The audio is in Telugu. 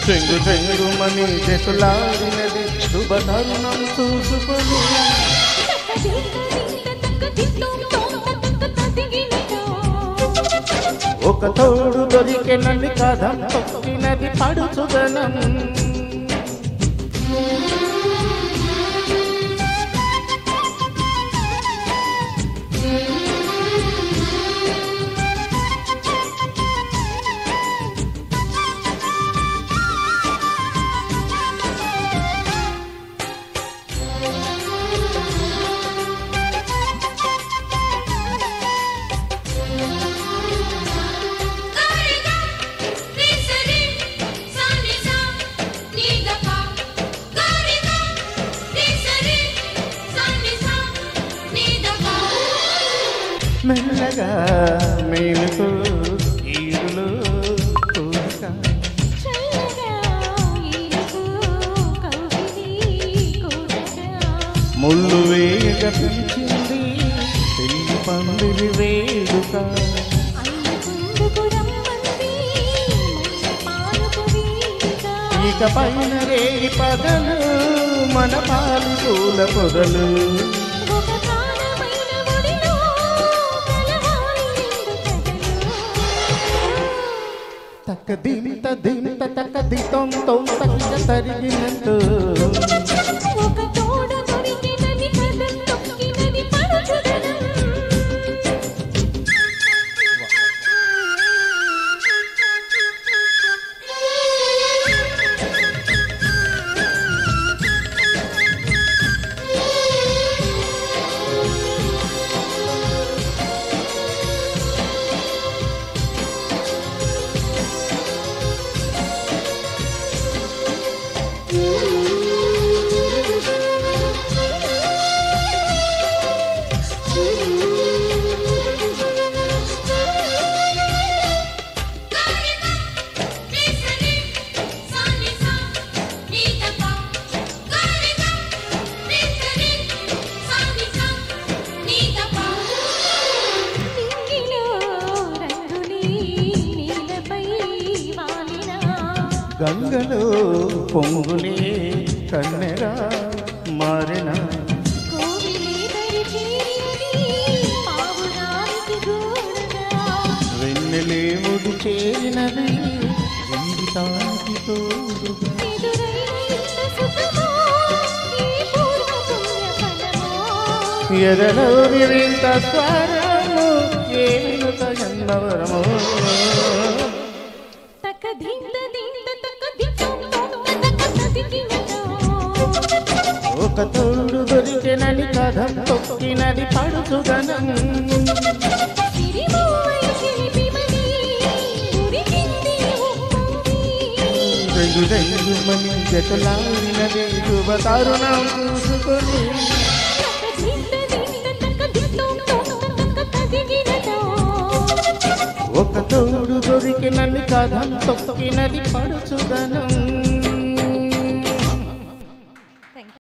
చెంగు చెంగుమని చెకులాడినది శుభతరుణం చూసుకొని ఒక తోడు దొరికెనని కథం తొక్కినది పడుచుదనం మెల్లగా మేలుతో ఈరులో కోరిక ముళ్ళు వేగ పిలిచింది పెళ్లి పందిరి వేడుక ఇక పైన రేగి పగలు మన పాలు పూల పొదలు తక్క దింత దింత తక్క దితం తోం తక్క తరిగినట్టు గంగలో పొంగులే కన్నెరా మారిన వెన్నెలే ముడి చేరినది జీవితానికి తోడుగా ఎదలో వింత స్వరము ఏమిట ఎన్నవరము ఒక తోడు దొరికినని కథం తొక్కినది పడుచుదనం రెండు రెండు మని జతలాడినది శుభతరుణం చూసుకొని ఒక తోడు దొరికినని కథం తొక్కినది పడుచుదనం